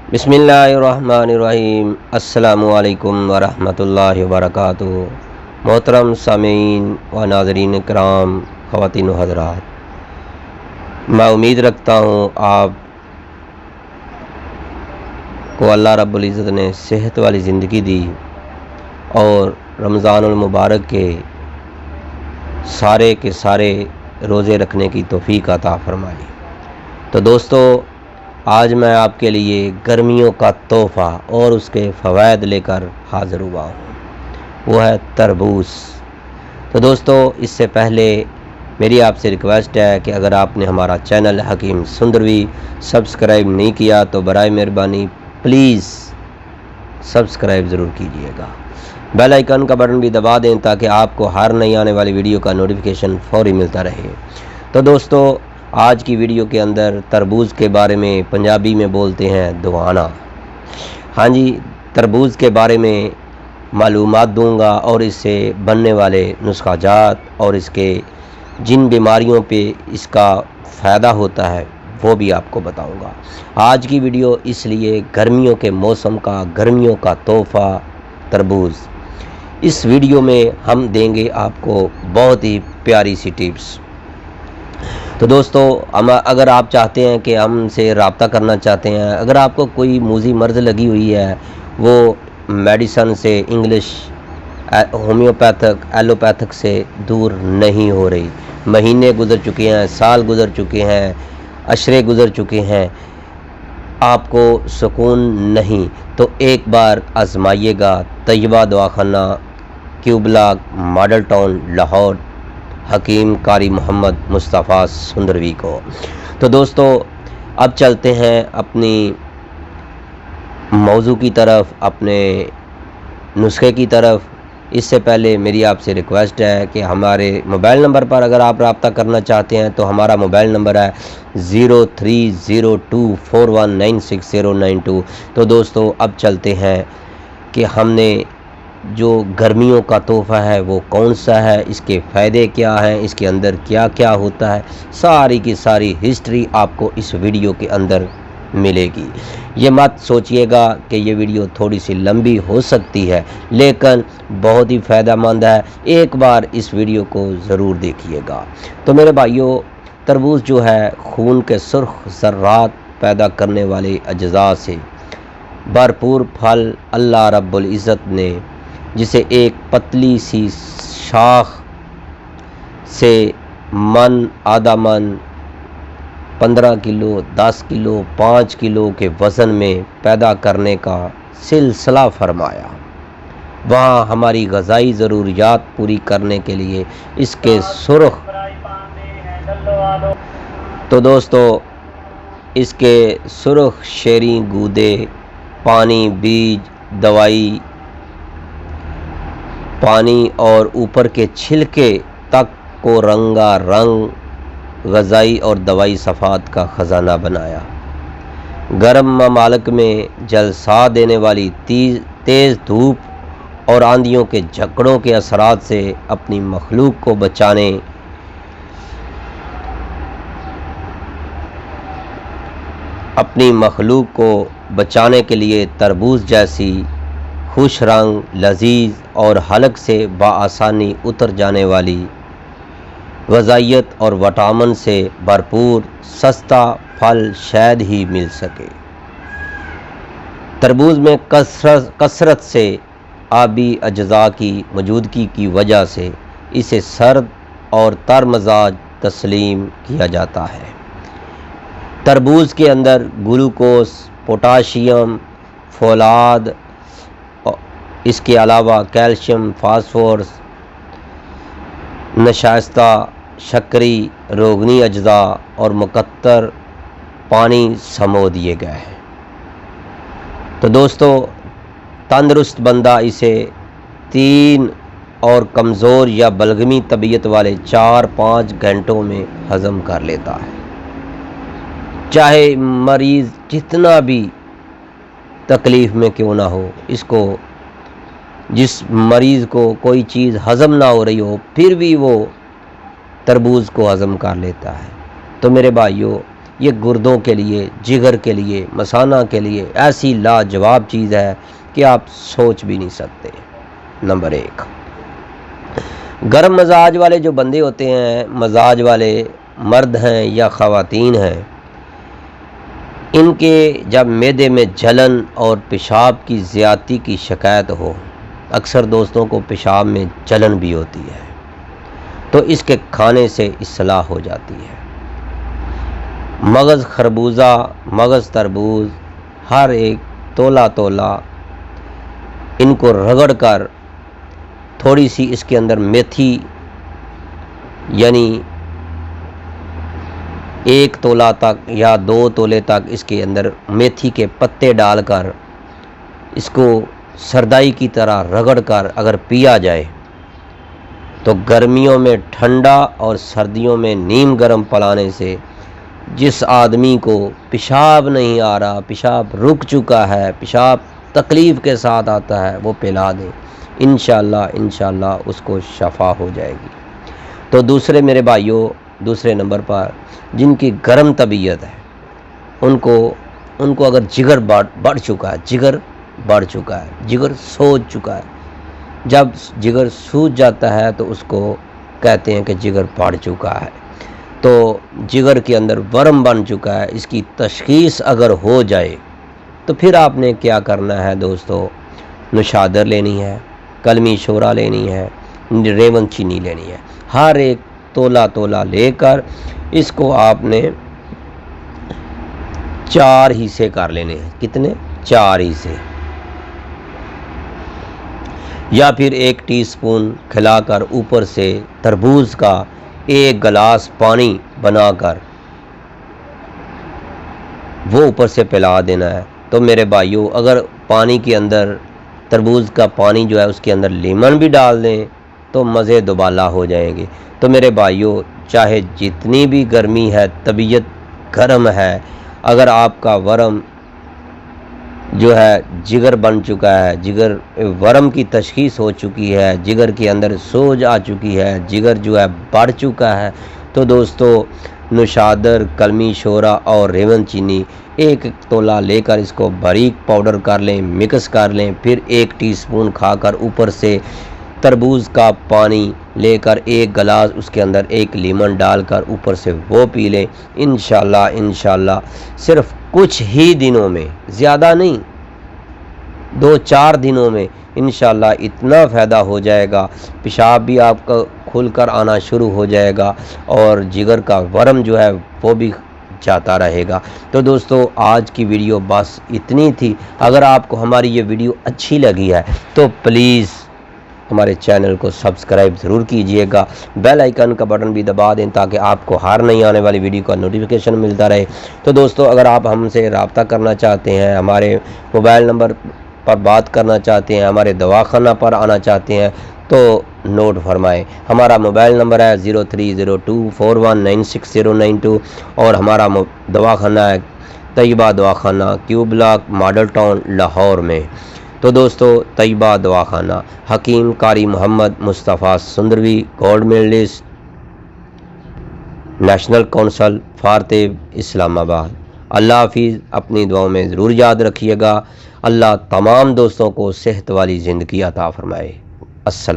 बिस्मिल्लाहिर्रहमानिर्रहीम। अस्सलामुअलैकुम वरहमतुल्लाहि वबरकातुहू। मोहतरम सामीन व नाज़रीन किराम, ख़वातीन व हज़रात, मैं उम्मीद रखता हूँ आप को अल्लाह रब्बुल इज़्ज़त ने सेहत वाली ज़िंदगी दी और रमज़ानुल मुबारक के सारे रोज़े रखने की तौफ़ीक अता फ़रमाई। तो दोस्तों, आज मैं आपके लिए गर्मियों का तोहफ़ा और उसके फ़वाइद लेकर हाज़िर हुआ हूँ, वो है तरबूज। तो दोस्तों, इससे पहले मेरी आपसे रिक्वेस्ट है कि अगर आपने हमारा चैनल हकीम सुंदरवी सब्सक्राइब नहीं किया तो बराए मेहरबानी प्लीज़ सब्सक्राइब ज़रूर कीजिएगा। बेल आइकन का बटन भी दबा दें ताकि आपको हर नई आने वाली वीडियो का नोटिफिकेशन फ़ौरी मिलता रहे। तो दोस्तों, आज की वीडियो के अंदर तरबूज के बारे में पंजाबी में बोलते हैं दुआना। हाँ जी, तरबूज के बारे में मालूमात दूंगा और इससे बनने वाले नुस्खाजात और इसके जिन बीमारियों पे इसका फ़ायदा होता है वो भी आपको बताऊंगा। आज की वीडियो इसलिए गर्मियों के मौसम का, गर्मियों का तोहफ़ा तरबूज। इस वीडियो में हम देंगे आपको बहुत ही प्यारी सी टिप्स। तो दोस्तों, अगर आप चाहते हैं कि हमसे रब्ता करना चाहते हैं, अगर आपको कोई मूज़ी मर्ज़ लगी हुई है, वो मेडिसन से, इंग्लिश होम्योपैथिक एलोपैथिक से दूर नहीं हो रही, महीने गुज़र चुके हैं, साल गुज़र चुके हैं, अशरे गुज़र चुके हैं, आपको सुकून नहीं, तो एक बार आजमाइएगा तैयबा दवाखाना, क्यूबला, मॉडल टाउन, लाहौर, हकीम कारी मोहम्मद मुस्तफ़ा सुंदरवी को। तो दोस्तों, अब चलते हैं अपनी मौजू की तरफ, अपने नुस्खे की तरफ। इससे पहले मेरी आपसे रिक्वेस्ट है कि हमारे मोबाइल नंबर पर अगर आप रब्ता करना चाहते हैं तो हमारा मोबाइल नंबर है 030241969092। तो दोस्तों, अब चलते हैं कि हमने जो गर्मियों का तोहफ़ा है वो कौन सा है, इसके फ़ायदे क्या हैं, इसके अंदर क्या क्या होता है, सारी की सारी हिस्ट्री आपको इस वीडियो के अंदर मिलेगी। ये मत सोचिएगा कि ये वीडियो थोड़ी सी लंबी हो सकती है, लेकिन बहुत ही फ़ायदेमंद है। एक बार इस वीडियो को ज़रूर देखिएगा। तो मेरे भाइयों, तरबूज जो है खून के सुर्ख ज़र्रात पैदा करने वाले अज्जा से भरपूर फल अल्लाह रब्बुल इज़्ज़त ने, जिसे एक पतली सी शाख से मन, आधा मन, 15 किलो, 10 किलो, 5 किलो के वज़न में पैदा करने का सिलसिला फरमाया। वहाँ हमारी ग़ज़ाई ज़रूरियात पूरी करने के लिए इसके सुर्ख, तो दोस्तों, इसके सुर्ख शेरी गूदे, पानी, बीज, दवाई, पानी और ऊपर के छिलके तक को रंगा रंग ग़ज़ाई और दवाई सफ़ात का ख़जाना बनाया। गर्म ममालिक में जलसा देने वाली तेज़ धूप और आंधियों के झकड़ों के असरात से अपनी मखलूक को बचाने के लिए तरबूज जैसी खुश रंग, लजीज और हलक से बआसानी उतर जाने वाली ग़ज़ाइयत और विटामिन से भरपूर सस्ता फल शायद ही मिल सके। तरबूज में कसरत से आबी अज्जा की मौजूदगी की वजह से इसे सर्द और तर मजाज तस्लीम किया जाता है। तरबूज के अंदर ग्लूकोस, पोटाशियम, फोलाद, इसके अलावा कैल्शियम, फास्फोरस, नशास्ता, शक्री, रोगनी अज्जा और मुकत्तर पानी समो दिए गए हैं। तो दोस्तों, तंदुरुस्त बंदा इसे 3 और कमज़ोर या बलगमी तबीयत वाले 4-5 घंटों में हज़म कर लेता है। चाहे मरीज़ जितना भी तकलीफ़ में क्यों ना हो, इसको, जिस मरीज़ को कोई चीज़ हज़म ना हो रही हो, फिर भी वो तरबूज को हज़म कर लेता है। तो मेरे भाइयों, ये गुर्दों के लिए, जिगर के लिए, मसाना के लिए ऐसी लाजवाब चीज़ है कि आप सोच भी नहीं सकते। नंबर 1, गर्म मजाज वाले जो बंदे होते हैं, मजाज वाले मर्द हैं या ख़वातीन हैं, इनके जब मैदे में जलन और पेशाब की ज़्यादती की शिकायत हो, अक्सर दोस्तों को पेशाब में जलन भी होती है, तो इसके खाने से इस्लाह हो जाती है। मगज़ खरबूजा, मगज़ तरबूज, हर एक तोला तोला इनको रगड़ कर थोड़ी सी इसके अंदर मेथी, यानी 1 तोला तक या 2 तोले तक इसके अंदर मेथी के पत्ते डालकर इसको सरदाई की तरह रगड़ कर अगर पिया जाए तो गर्मियों में ठंडा और सर्दियों में नीम गर्म पिलाने से जिस आदमी को पेशाब नहीं आ रहा, पेशाब रुक चुका है, पेशाब तकलीफ़ के साथ आता है, वो पिला दें, इंशाअल्लाह उसको शफ़ा हो जाएगी। तो दूसरे मेरे भाइयों, दूसरे नंबर पर जिनकी गर्म तबीयत है, उनको अगर जिगर बढ़ चुका है, जिगर सूज चुका है, जब जिगर सूज जाता है तो उसको कहते हैं कि जिगर बढ़ चुका है, तो जिगर के अंदर वर्म बन चुका है, इसकी तशख़ीस अगर हो जाए तो फिर आपने क्या करना है दोस्तों, नुशादर लेनी है, कलमी शोरा लेनी है, रेवन चीनी लेनी है, हर एक तोला तोला लेकर इसको आपने 4 हिस्से कर लेने हैं। कितने? 4 हिस्से, या फिर 1 टीस्पून खिलाकर ऊपर से तरबूज का 1 गिलास पानी बनाकर वो ऊपर से पिला देना है। तो मेरे भाइयों, अगर पानी के अंदर तरबूज का पानी जो है उसके अंदर लेमन भी डाल दें तो मज़े दुबाला हो जाएंगे। तो मेरे भाइयों, चाहे जितनी भी गर्मी है, तबीयत गर्म है, अगर आपका वर्म जो है जिगर बन चुका है, जिगर वर्म की तशख़ीस हो चुकी है, जिगर के अंदर सोज आ चुकी है, जिगर जो है बढ़ चुका है, तो दोस्तों नुशादर, कलमी शोरा और रेवन चीनी 1 तोला लेकर इसको बारीक पाउडर कर लें, मिक्स कर लें, फिर 1 टीस्पून खाकर ऊपर से तरबूज का पानी लेकर 1 गिलास उसके अंदर 1 लीमन डालकर ऊपर से वो पी लें। इंशाल्लाह सिर्फ कुछ ही दिनों में, ज़्यादा नहीं, 2-4 दिनों में इंशाल्लाह इतना फ़ायदा हो जाएगा, पेशाब भी आपका खुलकर आना शुरू हो जाएगा और जिगर का वर्म जो है वो भी जाता रहेगा। तो दोस्तों, आज की वीडियो बस इतनी थी। अगर आपको हमारी ये वीडियो अच्छी लगी है तो प्लीज़ हमारे चैनल को सब्सक्राइब ज़रूर कीजिएगा, बेल आइकन का बटन भी दबा दें ताकि आपको हर नई आने वाली वीडियो का नोटिफिकेशन मिलता रहे। तो दोस्तों, अगर आप हमसे रब्ता करना चाहते हैं, हमारे मोबाइल नंबर पर बात करना चाहते हैं, हमारे दवाखाना पर आना चाहते हैं, तो नोट फरमाएं। हमारा मोबाइल नंबर है 0302419692 और हमारा दवाखाना है तैयबा दवाखाना, Q block, model town, Lahore में। तो दोस्तों, तैयबा दवाखाना, हकीम Qari Mohammad Mustafa Sundarvi, gold medalist, national council for Tibb, Islamabad. अल्लाह हाफिज़। अपनी दुआओं में ज़रूर याद रखिएगा। अल्लाह तमाम दोस्तों को सेहत वाली ज़िंदगी अता फ़रमाए। अस्सलाम।